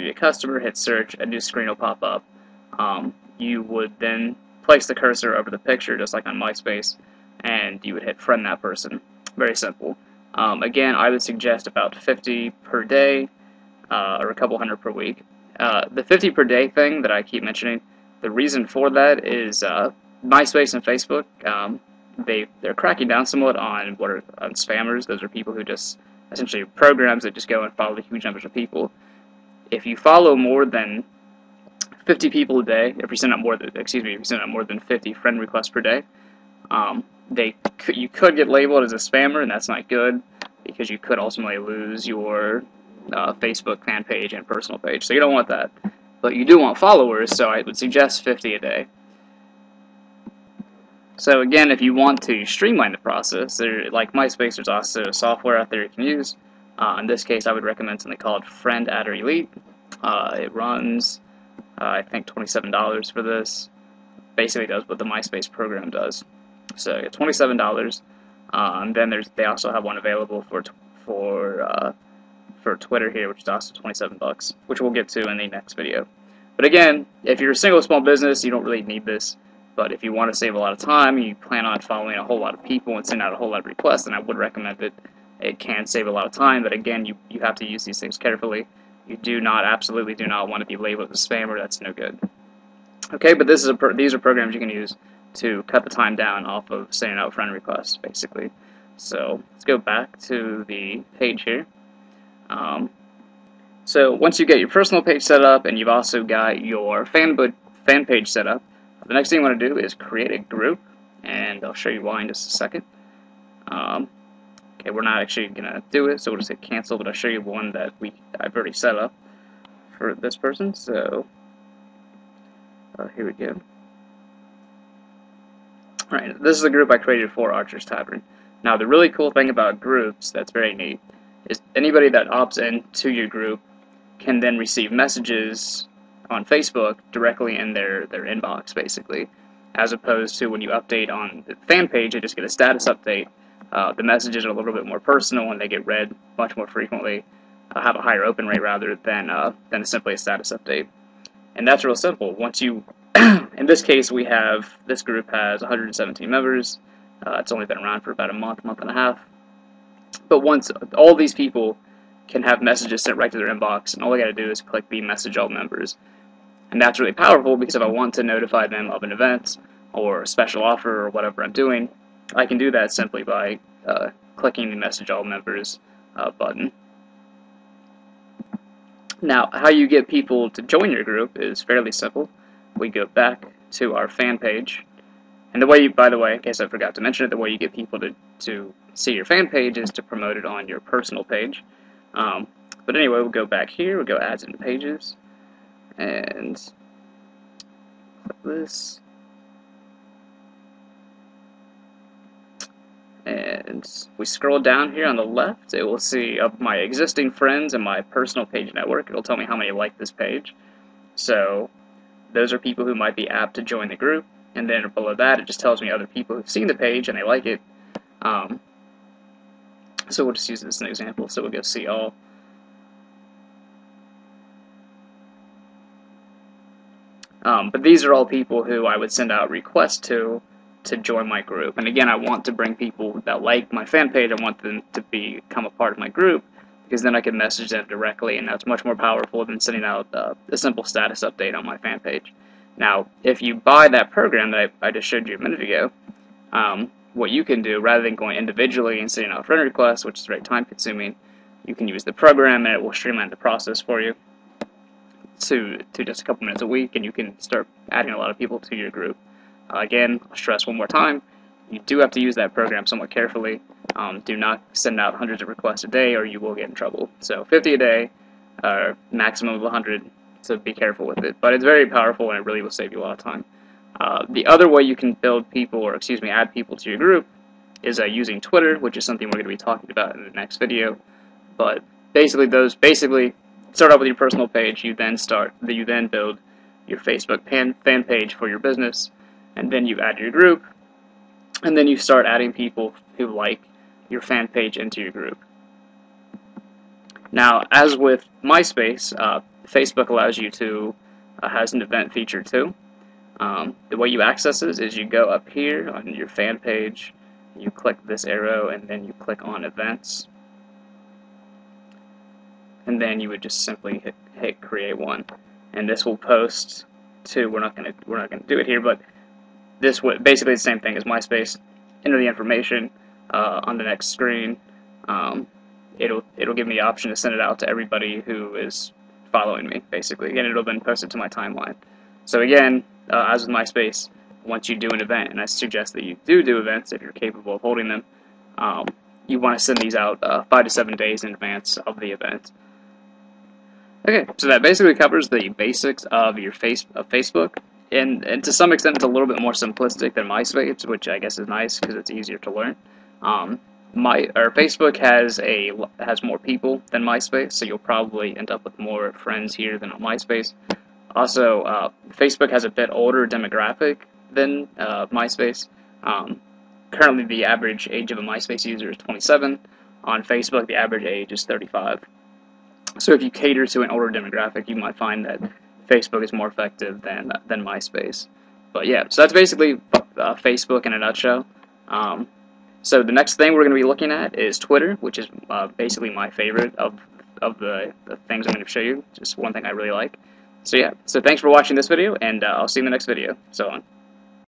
be a customer, hit search, a new screen will pop up. You would then place the cursor over the picture, just like on MySpace, and you would hit friend that person. Very simple. Again, I would suggest about 50 per day, or a couple hundred per week. The 50 per day thing that I keep mentioning, the reason for that is MySpace and Facebook, they're cracking down somewhat on on spammers. Those are people who just essentially programs that just go and follow huge numbers of people. If you follow more than 50 people a day, if you send out more than 50 friend requests per day, you could get labeled as a spammer, and that's not good because you could ultimately lose your Facebook fan page and personal page. So you don't want that. But you do want followers, so I would suggest 50 a day. So again, if you want to streamline the process, like MySpace, there's also software out there you can use. In this case, I would recommend something called Friend Adder Elite. It runs, I think, $27 for this. Basically does what the MySpace program does. So $27. And then they also have one available for Twitter here, which is also $27, which we'll get to in the next video. But again, if you're a single small business, you don't really need this. But if you want to save a lot of time, you plan on following a whole lot of people and send out a whole lot of requests, then I would recommend it. It can save a lot of time, but again, you have to use these things carefully. You absolutely do not want to be labeled as a spammer. That's no good. Okay, but these are programs you can use to cut the time down off of sending out friend requests, basically. So let's go back to the page here. So once you get your personal page set up and you've also got your fan page set up, the next thing you want to do is create a group, and I'll show you why in just a second. Okay, we're not actually going to do it, so we'll just hit cancel, but I'll show you one that I've already set up for this person. So here we go. Alright, this is the group I created for Archer's Tavern. Now, the really cool thing about groups that's very neat is anybody that opts into your group can then receive messages on Facebook directly in their inbox, basically, as opposed to when you update on the fan page, you just get a status update. The messages are a little bit more personal and they get read much more frequently, have a higher open rate rather than simply a status update. And that's real simple. Once you, in this case, this group has 117 members. It's only been around for about a month and a half. But once all these people can have messages sent right to their inbox, and all I got to do is click the message all members. And that's really powerful because if I want to notify them of an event or a special offer or whatever I'm doing, I can do that simply by clicking the message all members button. Now, how you get people to join your group is fairly simple. We go back to our fan page, and by the way, in case I forgot to mention it, the way you get people to see your fan page is to promote it on your personal page. But anyway, we'll go back here, we'll go Ads and Pages, and click this. And we scroll down here on the left, it will see of my existing friends and my personal page network. It'll tell me how many like this page. So those are people who might be apt to join the group. And then below that, it just tells me other people who've seen the page and they like it. So we'll just use this as an example. So we'll go see all. But these are all people who I would send out requests to join my group. And again, I want to bring people that like my fan page. I want them to become a part of my group because then I can message them directly, and that's much more powerful than sending out a simple status update on my fan page. Now, if you buy that program that I just showed you a minute ago, what you can do, rather than going individually and sending out friend requests, which is very time-consuming, you can use the program and it will streamline the process for you to just a couple minutes a week, and you can start adding a lot of people to your group. Again, I'll stress one more time, you do have to use that program somewhat carefully. Do not send out hundreds of requests a day or you will get in trouble. So 50 a day, or maximum of 100, so be careful with it. But it's very powerful and it really will save you a lot of time. The other way you can add people to your group is using Twitter, which is something we're going to be talking about in the next video. But basically start out with your personal page, you then build your Facebook fan page for your business, and then you add your group, and then you start adding people who like your fan page into your group. Now, as with MySpace, Facebook allows you to, has an event feature too. The way you access it is you go up here on your fan page, you click this arrow, and then you click on events, and then you would just simply hit create one, and this will post to, we're not gonna do it here, but this would basically the same thing as MySpace. Enter the information on the next screen. It'll give me the option to send it out to everybody who is following me, basically, and it'll then post it to my timeline. So again, as with MySpace, once you do an event, and I suggest that you do events if you're capable of holding them, you want to send these out 5 to 7 days in advance of the event. Okay, so that basically covers the basics of your Facebook, and to some extent it's a little bit more simplistic than MySpace, which I guess is nice because it's easier to learn. Facebook has more people than MySpace, so you'll probably end up with more friends here than on MySpace. Also, Facebook has a bit older demographic than MySpace. Currently, the average age of a MySpace user is 27. On Facebook, the average age is 35. So if you cater to an older demographic, you might find that Facebook is more effective than MySpace. But yeah, so that's basically Facebook in a nutshell. So the next thing we're going to be looking at is Twitter, which is basically my favorite of the things I'm going to show you. Just one thing I really like. So yeah, so thanks for watching this video, and I'll see you in the next video. So on.